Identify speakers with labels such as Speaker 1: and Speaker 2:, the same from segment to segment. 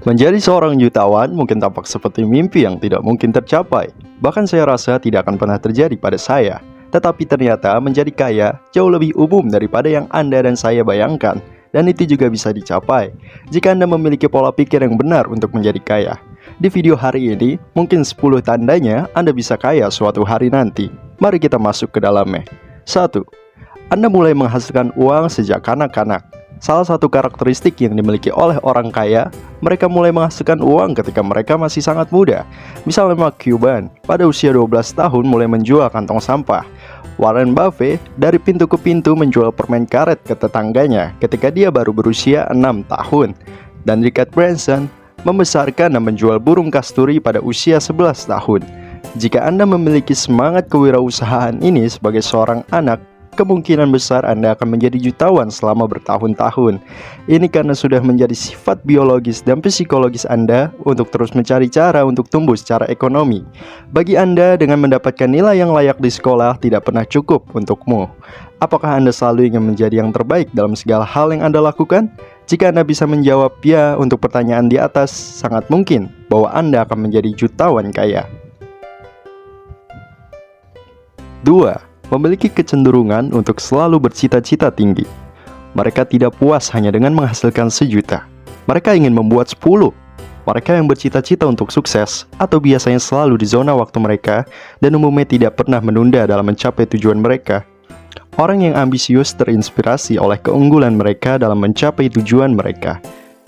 Speaker 1: Menjadi seorang jutawan mungkin tampak seperti mimpi yang tidak mungkin tercapai. Bahkan saya rasa tidak akan pernah terjadi pada saya. Tetapi ternyata menjadi kaya jauh lebih umum daripada yang Anda dan saya bayangkan. Dan itu juga bisa dicapai jika Anda memiliki pola pikir yang benar untuk menjadi kaya. Di video hari ini, mungkin 10 tandanya Anda bisa kaya suatu hari nanti. Mari kita masuk ke dalamnya. 1. Anda mulai menghasilkan uang sejak kanak-kanak. Salah satu karakteristik yang dimiliki oleh orang kaya, mereka mulai menghasilkan uang ketika mereka masih sangat muda. Misalnya Mark Cuban, pada usia 12 tahun mulai menjual kantong sampah. Warren Buffett dari pintu ke pintu menjual permen karet ke tetangganya ketika dia baru berusia 6 tahun. Dan Richard Branson membesarkan dan menjual burung kasturi pada usia 11 tahun. Jika Anda memiliki semangat kewirausahaan ini sebagai seorang anak, kemungkinan besar Anda akan menjadi jutawan selama bertahun-tahun. Ini karena sudah menjadi sifat biologis dan psikologis Anda untuk terus mencari cara untuk tumbuh secara ekonomi. Bagi Anda, dengan mendapatkan nilai yang layak di sekolah tidak pernah cukup untukmu. Apakah Anda selalu ingin menjadi yang terbaik dalam segala hal yang Anda lakukan? Jika Anda bisa menjawab ya untuk pertanyaan di atas, sangat mungkin bahwa Anda akan menjadi jutawan kaya. 2. Memiliki kecenderungan untuk selalu bercita-cita tinggi. Mereka tidak puas hanya dengan menghasilkan 1 juta. Mereka ingin membuat 10. Mereka yang bercita-cita untuk sukses atau biasanya selalu di zona waktu mereka dan umumnya tidak pernah menunda dalam mencapai tujuan mereka. Orang yang ambisius terinspirasi oleh keunggulan mereka dalam mencapai tujuan mereka.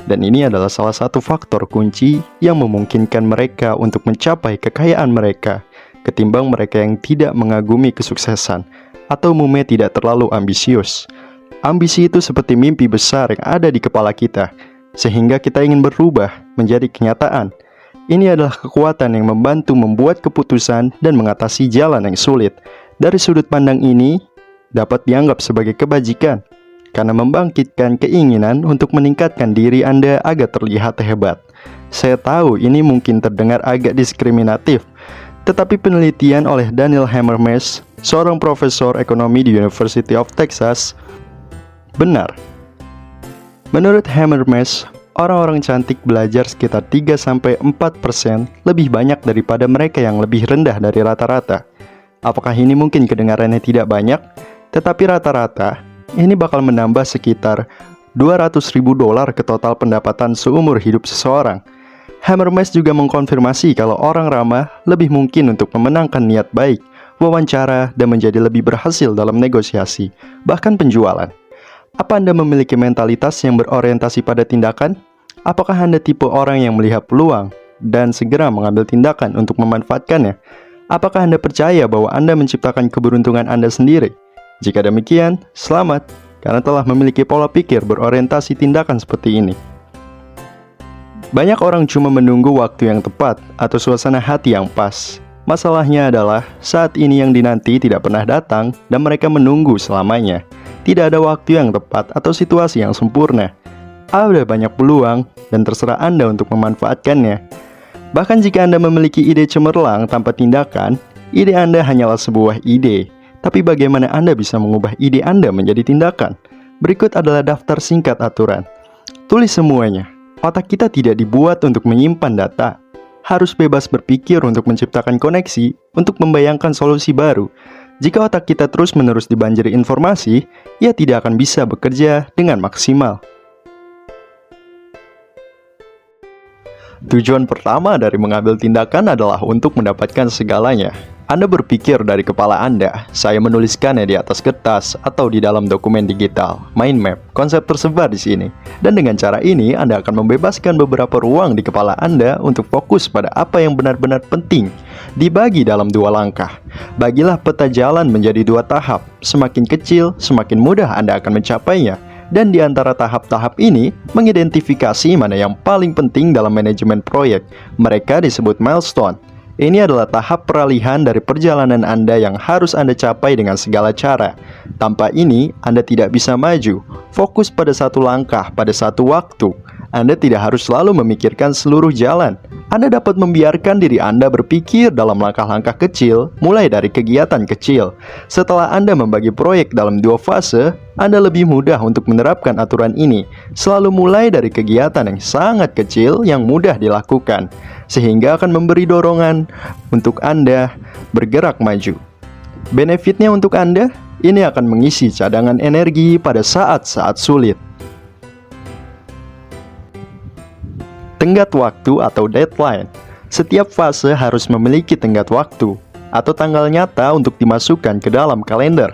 Speaker 1: Dan ini adalah salah satu faktor kunci yang memungkinkan mereka untuk mencapai kekayaan mereka, ketimbang mereka yang tidak mengagumi kesuksesan atau umumnya tidak terlalu ambisius. Ambisi itu seperti mimpi besar yang ada di kepala kita, sehingga kita ingin berubah menjadi kenyataan. Ini adalah kekuatan yang membantu membuat keputusan dan mengatasi jalan yang sulit. Dari sudut pandang ini, dapat dianggap sebagai kebajikan, karena membangkitkan keinginan untuk meningkatkan diri Anda agar terlihat hebat. Saya tahu ini mungkin terdengar agak diskriminatif, tetapi penelitian oleh Daniel Hamermas, seorang profesor ekonomi di University of Texas, benar. Menurut Hamermas, orang-orang cantik belajar sekitar 3-4% lebih banyak daripada mereka yang lebih rendah dari rata-rata. Apakah ini mungkin kedengarannya tidak banyak? Tetapi rata-rata, ini bakal menambah sekitar $200.000 ke total pendapatan seumur hidup seseorang. Hamermas juga mengkonfirmasi kalau orang ramah lebih mungkin untuk memenangkan niat baik, wawancara, dan menjadi lebih berhasil dalam negosiasi, bahkan penjualan. Apa Anda memiliki mentalitas yang berorientasi pada tindakan? Apakah Anda tipe orang yang melihat peluang dan segera mengambil tindakan untuk memanfaatkannya? Apakah Anda percaya bahwa Anda menciptakan keberuntungan Anda sendiri? Jika demikian, selamat, karena telah memiliki pola pikir berorientasi tindakan seperti ini. Banyak orang cuma menunggu waktu yang tepat atau suasana hati yang pas. Masalahnya adalah saat ini yang dinanti tidak pernah datang dan mereka menunggu selamanya. Tidak ada waktu yang tepat atau situasi yang sempurna. Ada banyak peluang dan terserah Anda untuk memanfaatkannya. Bahkan jika Anda memiliki ide cemerlang tanpa tindakan, ide Anda hanyalah sebuah ide. Tapi bagaimana Anda bisa mengubah ide Anda menjadi tindakan? Berikut adalah daftar singkat aturan. Tulis semuanya. Otak kita tidak dibuat untuk menyimpan data. Harus bebas berpikir untuk menciptakan koneksi, untuk membayangkan solusi baru. Jika otak kita terus-menerus dibanjiri informasi, ia tidak akan bisa bekerja dengan maksimal. Tujuan pertama dari mengambil tindakan adalah untuk mendapatkan segalanya. Anda berpikir dari kepala Anda. Saya menuliskannya di atas kertas atau di dalam dokumen digital, mind map. Konsep tersebar di sini. Dan dengan cara ini, Anda akan membebaskan beberapa ruang di kepala Anda untuk fokus pada apa yang benar-benar penting. Dibagi dalam 2 langkah. Bagilah peta jalan menjadi 2 tahap. Semakin kecil, semakin mudah Anda akan mencapainya. Dan di antara tahap-tahap ini, mengidentifikasi mana yang paling penting dalam manajemen proyek. Mereka disebut milestone. Ini adalah tahap peralihan dari perjalanan Anda yang harus Anda capai dengan segala cara. Tanpa ini, Anda tidak bisa maju. Fokus pada satu langkah pada satu waktu. Anda tidak harus selalu memikirkan seluruh jalan. Anda dapat membiarkan diri Anda berpikir dalam langkah-langkah kecil, mulai dari kegiatan kecil. Setelah Anda membagi proyek dalam 2 fase, Anda lebih mudah untuk menerapkan aturan ini. Selalu mulai dari kegiatan yang sangat kecil yang mudah dilakukan, sehingga akan memberi dorongan untuk Anda bergerak maju. Benefitnya untuk Anda, ini akan mengisi cadangan energi pada saat-saat sulit. Tenggat waktu atau deadline. Setiap fase harus memiliki tenggat waktu atau tanggal nyata untuk dimasukkan ke dalam kalender.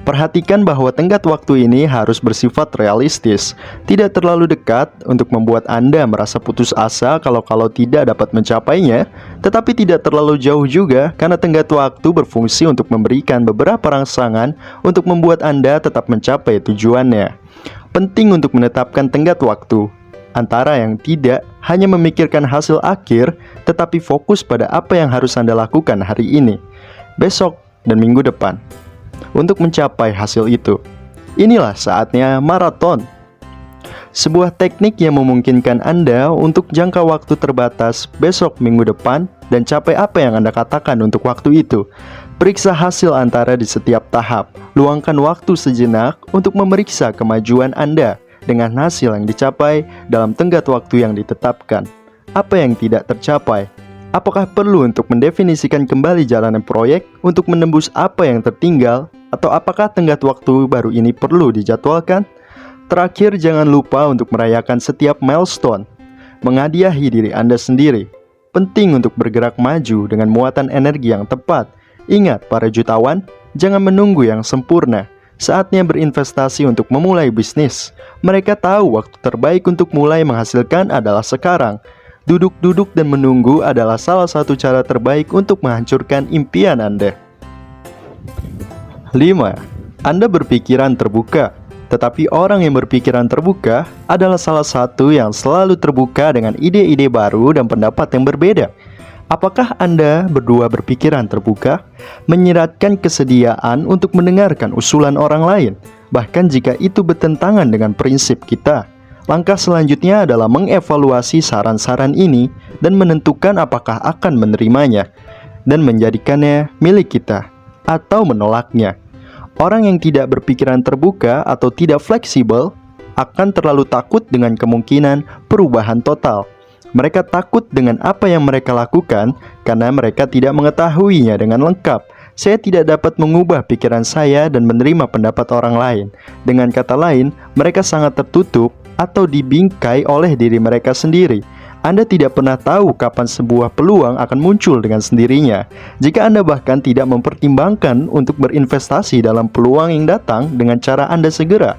Speaker 1: Perhatikan bahwa tenggat waktu ini harus bersifat realistis, tidak terlalu dekat untuk membuat Anda merasa putus asa kalau tidak dapat mencapainya, tetapi tidak terlalu jauh juga karena tenggat waktu berfungsi untuk memberikan beberapa rangsangan untuk membuat Anda tetap mencapai tujuannya. Penting untuk menetapkan tenggat waktu antara yang tidak hanya memikirkan hasil akhir, tetapi fokus pada apa yang harus Anda lakukan hari ini, besok, dan minggu depan untuk mencapai hasil itu. Inilah saatnya maraton. Sebuah teknik yang memungkinkan Anda untuk jangka waktu terbatas besok, minggu depan, dan capai apa yang Anda katakan untuk waktu itu. Periksa hasil antara di setiap tahap. Luangkan waktu sejenak untuk memeriksa kemajuan Anda dengan hasil yang dicapai dalam tenggat waktu yang ditetapkan. Apa yang tidak tercapai? Apakah perlu untuk mendefinisikan kembali jalanan proyek untuk menembus apa yang tertinggal? Atau apakah tenggat waktu baru ini perlu dijadwalkan? Terakhir, jangan lupa untuk merayakan setiap milestone. Menghadiahi diri Anda sendiri. Penting untuk bergerak maju dengan muatan energi yang tepat. Ingat, para jutawan, jangan menunggu yang sempurna. Saatnya berinvestasi untuk memulai bisnis. Mereka tahu waktu terbaik untuk mulai menghasilkan adalah sekarang. Duduk-duduk dan menunggu adalah salah satu cara terbaik untuk menghancurkan impian Anda. 5. Anda berpikiran terbuka. Tetapi orang yang berpikiran terbuka adalah salah satu yang selalu terbuka dengan ide-ide baru dan pendapat yang berbeda. Apakah Anda berdua berpikiran terbuka, menyiratkan kesediaan untuk mendengarkan usulan orang lain, bahkan jika itu bertentangan dengan prinsip kita? Langkah selanjutnya adalah mengevaluasi saran-saran ini dan menentukan apakah akan menerimanya dan menjadikannya milik kita atau menolaknya. Orang yang tidak berpikiran terbuka atau tidak fleksibel akan terlalu takut dengan kemungkinan perubahan total. Mereka takut dengan apa yang mereka lakukan karena mereka tidak mengetahuinya dengan lengkap. Saya tidak dapat mengubah pikiran saya dan menerima pendapat orang lain. Dengan kata lain, mereka sangat tertutup atau dibingkai oleh diri mereka sendiri. Anda tidak pernah tahu kapan sebuah peluang akan muncul dengan sendirinya. Jika Anda bahkan tidak mempertimbangkan untuk berinvestasi dalam peluang yang datang dengan cara Anda segera,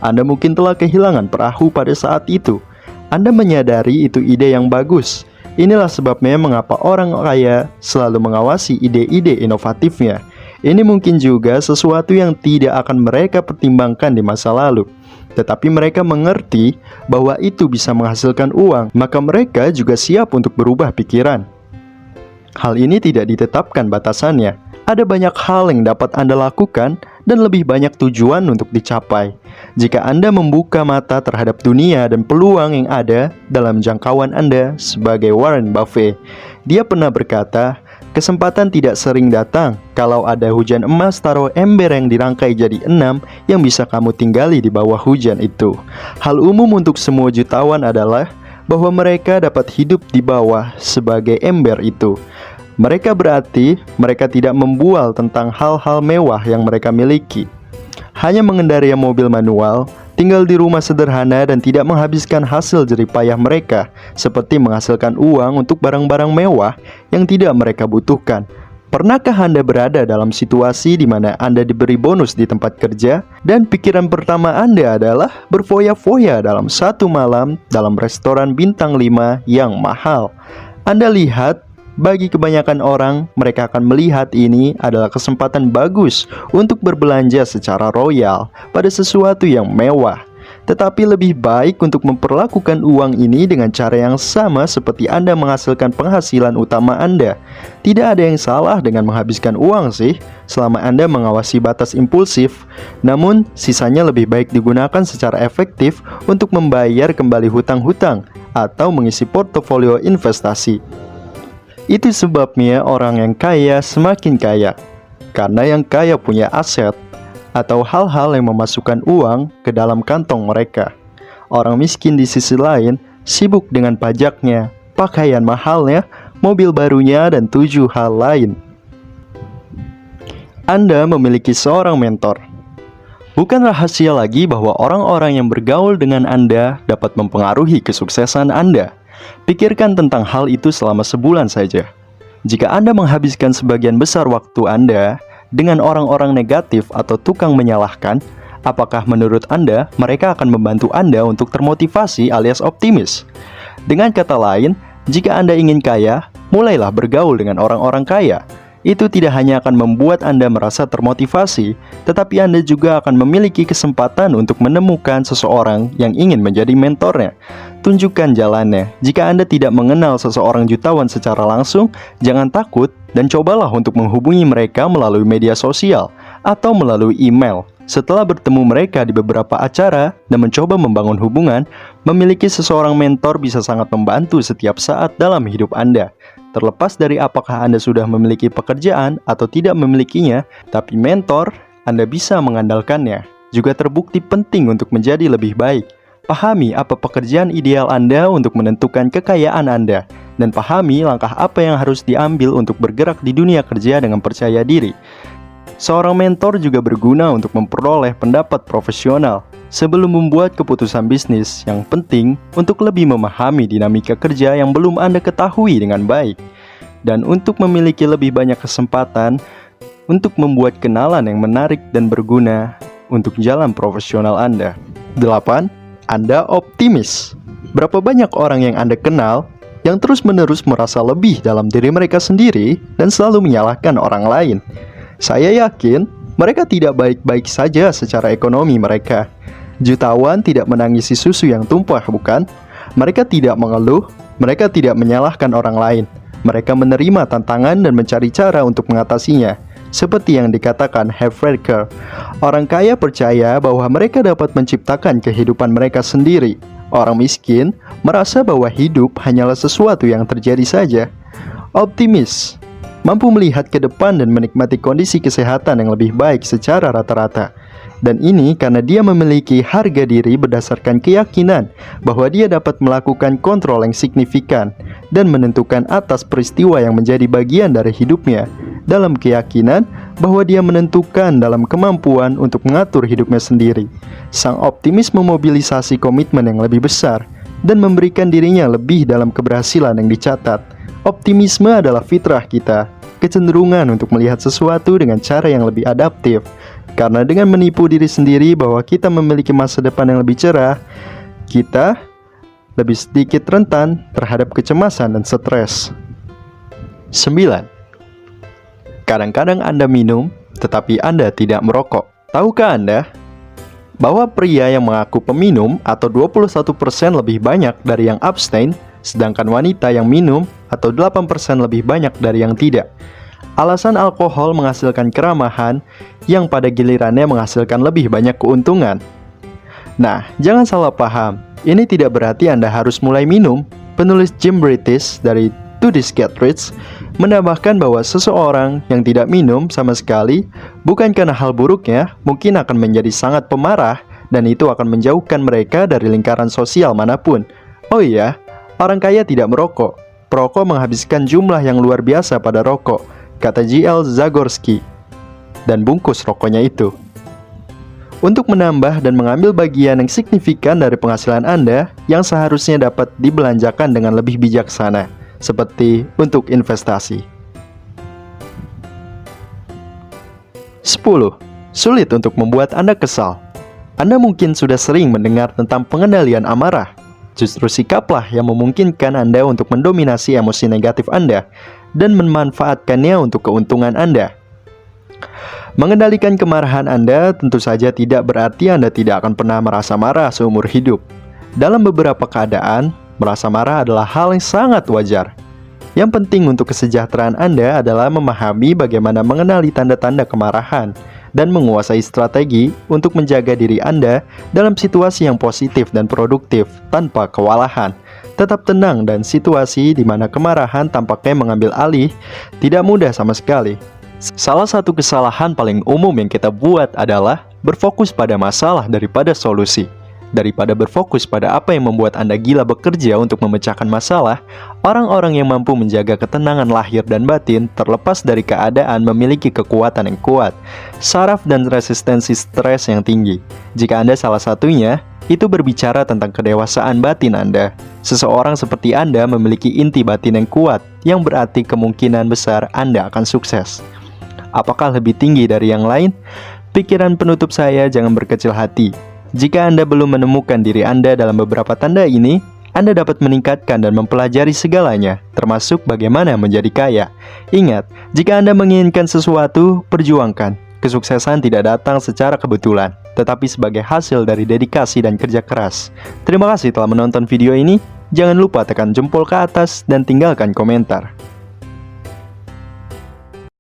Speaker 1: Anda mungkin telah kehilangan perahu pada saat itu. Anda menyadari itu ide yang bagus. Inilah sebabnya mengapa orang kaya selalu mengawasi ide-ide inovatifnya. Ini mungkin juga sesuatu yang tidak akan mereka pertimbangkan di masa lalu. Tetapi mereka mengerti bahwa itu bisa menghasilkan uang, maka mereka juga siap untuk berubah pikiran. Hal ini tidak ditetapkan batasannya. Ada banyak hal yang dapat Anda lakukan dan lebih banyak tujuan untuk dicapai. Jika Anda membuka mata terhadap dunia dan peluang yang ada dalam jangkauan Anda sebagai Warren Buffett, dia pernah berkata, kesempatan tidak sering datang. Kalau ada hujan emas, taruh ember yang dirangkai jadi 6 yang bisa kamu tinggali di bawah hujan itu. Hal umum untuk semua jutawan adalah bahwa mereka dapat hidup di bawah sebagai ember itu. Mereka berarti mereka tidak membual tentang hal-hal mewah yang mereka miliki. Hanya mengendarai mobil manual, tinggal di rumah sederhana dan tidak menghabiskan hasil jeripayah mereka, seperti menghasilkan uang untuk barang-barang mewah yang tidak mereka butuhkan. Pernahkah Anda berada dalam situasi di mana Anda diberi bonus di tempat kerja dan pikiran pertama Anda adalah berfoya-foya dalam satu malam dalam restoran bintang 5 yang mahal? Anda lihat, bagi kebanyakan orang, mereka akan melihat ini adalah kesempatan bagus untuk berbelanja secara royal pada sesuatu yang mewah. Tetapi lebih baik untuk memperlakukan uang ini dengan cara yang sama seperti Anda menghasilkan penghasilan utama Anda. Tidak ada yang salah dengan menghabiskan uang sih, selama Anda mengawasi batas impulsif. Namun, sisanya lebih baik digunakan secara efektif untuk membayar kembali hutang-hutang atau mengisi portofolio investasi. Itu sebabnya orang yang kaya semakin kaya, karena yang kaya punya aset atau hal-hal yang memasukkan uang ke dalam kantong mereka. Orang miskin di sisi lain sibuk dengan pajaknya, pakaian mahalnya, mobil barunya, dan 7 hal lain. Anda memiliki seorang mentor. Bukan rahasia lagi bahwa orang-orang yang bergaul dengan Anda dapat mempengaruhi kesuksesan Anda. Pikirkan tentang hal itu selama sebulan saja. Jika Anda menghabiskan sebagian besar waktu Anda dengan orang-orang negatif atau tukang menyalahkan, apakah menurut Anda mereka akan membantu Anda untuk termotivasi alias optimis? Dengan kata lain, jika Anda ingin kaya, mulailah bergaul dengan orang-orang kaya. Itu tidak hanya akan membuat Anda merasa termotivasi, tetapi Anda juga akan memiliki kesempatan untuk menemukan seseorang yang ingin menjadi mentornya. Tunjukkan jalannya. Jika Anda tidak mengenal seseorang jutawan secara langsung, jangan takut dan cobalah untuk menghubungi mereka melalui media sosial atau melalui email. Setelah bertemu mereka di beberapa acara dan mencoba membangun hubungan, memiliki seseorang mentor bisa sangat membantu setiap saat dalam hidup Anda. Terlepas dari apakah Anda sudah memiliki pekerjaan atau tidak memilikinya, tapi mentor Anda bisa mengandalkannya. Juga terbukti penting untuk menjadi lebih baik. Pahami apa pekerjaan ideal Anda untuk menentukan kekayaan Anda, dan pahami langkah apa yang harus diambil untuk bergerak di dunia kerja dengan percaya diri. Seorang mentor juga berguna untuk memperoleh pendapat profesional sebelum membuat keputusan bisnis yang penting untuk lebih memahami dinamika kerja yang belum Anda ketahui dengan baik, dan untuk memiliki lebih banyak kesempatan untuk membuat kenalan yang menarik dan berguna untuk jalan profesional Anda. 8. Anda optimis. Berapa banyak orang yang Anda kenal yang terus-menerus merasa lebih dalam diri mereka sendiri dan selalu menyalahkan orang lain? Saya yakin mereka tidak baik-baik saja secara ekonomi mereka. Jutawan tidak menangisi susu yang tumpah, bukan? Mereka tidak mengeluh, mereka tidak menyalahkan orang lain. Mereka menerima tantangan dan mencari cara untuk mengatasinya. Seperti yang dikatakan Heidegger, orang kaya percaya bahwa mereka dapat menciptakan kehidupan mereka sendiri. Orang miskin merasa bahwa hidup hanyalah sesuatu yang terjadi saja. Optimis mampu melihat ke depan dan menikmati kondisi kesehatan yang lebih baik secara rata-rata. Dan ini karena dia memiliki harga diri berdasarkan keyakinan bahwa dia dapat melakukan kontrol yang signifikan dan menentukan atas peristiwa yang menjadi bagian dari hidupnya, dalam keyakinan bahwa dia menentukan dalam kemampuan untuk mengatur hidupnya sendiri. Sang optimis memobilisasi komitmen yang lebih besar dan memberikan dirinya lebih dalam keberhasilan yang dicatat. Optimisme adalah fitrah kita, kecenderungan untuk melihat sesuatu dengan cara yang lebih adaptif. Karena dengan menipu diri sendiri bahwa kita memiliki masa depan yang lebih cerah, kita lebih sedikit rentan terhadap kecemasan dan stres. 9. Kadang-kadang Anda minum, tetapi Anda tidak merokok. Tahukah Anda bahwa pria yang mengaku peminum atau 21% lebih banyak dari yang abstain, sedangkan wanita yang minum atau 8% lebih banyak dari yang tidak? Alasan alkohol menghasilkan keramahan yang pada gilirannya menghasilkan lebih banyak keuntungan. Nah, jangan salah paham. Ini tidak berarti Anda harus mulai minum. Penulis Jim British dari To This Get Rich menambahkan bahwa seseorang yang tidak minum sama sekali, bukan karena hal buruknya, mungkin akan menjadi sangat pemarah, dan itu akan menjauhkan mereka dari lingkaran sosial manapun. Oh iya, orang kaya tidak merokok. Perokok menghabiskan jumlah yang luar biasa pada rokok, kata J.L. Zagorski, dan bungkus rokoknya itu. Untuk menambah dan mengambil bagian yang signifikan dari penghasilan Anda yang seharusnya dapat dibelanjakan dengan lebih bijaksana, seperti untuk investasi. 10. Sulit untuk membuat Anda kesal. Anda mungkin sudah sering mendengar tentang pengendalian amarah. Justru sikaplah yang memungkinkan Anda untuk mendominasi emosi negatif Anda dan memanfaatkannya untuk keuntungan Anda. Mengendalikan kemarahan Anda tentu saja tidak berarti Anda tidak akan pernah merasa marah seumur hidup. Dalam beberapa keadaan, merasa marah adalah hal yang sangat wajar. Yang penting untuk kesejahteraan Anda adalah memahami bagaimana mengenali tanda-tanda kemarahan dan menguasai strategi untuk menjaga diri Anda dalam situasi yang positif dan produktif tanpa kewalahan. Tetap tenang dan situasi di mana kemarahan tampaknya mengambil alih tidak mudah sama sekali. Salah satu kesalahan paling umum yang kita buat adalah berfokus pada masalah daripada solusi. Daripada berfokus pada apa yang membuat Anda gila bekerja untuk memecahkan masalah, orang-orang yang mampu menjaga ketenangan lahir dan batin terlepas dari keadaan memiliki kekuatan yang kuat, saraf dan resistensi stres yang tinggi. Jika Anda salah satunya, itu berbicara tentang kedewasaan batin Anda. Seseorang seperti Anda memiliki inti batin yang kuat, yang berarti kemungkinan besar Anda akan sukses. Apakah lebih tinggi dari yang lain? Pikiran penutup saya, jangan berkecil hati. Jika Anda belum menemukan diri Anda dalam beberapa tanda ini, Anda dapat meningkatkan dan mempelajari segalanya, termasuk bagaimana menjadi kaya. Ingat, jika Anda menginginkan sesuatu, perjuangkan. Kesuksesan tidak datang secara kebetulan, tetapi sebagai hasil dari dedikasi dan kerja keras. Terima kasih telah menonton video ini. Jangan lupa tekan jempol ke atas dan tinggalkan komentar.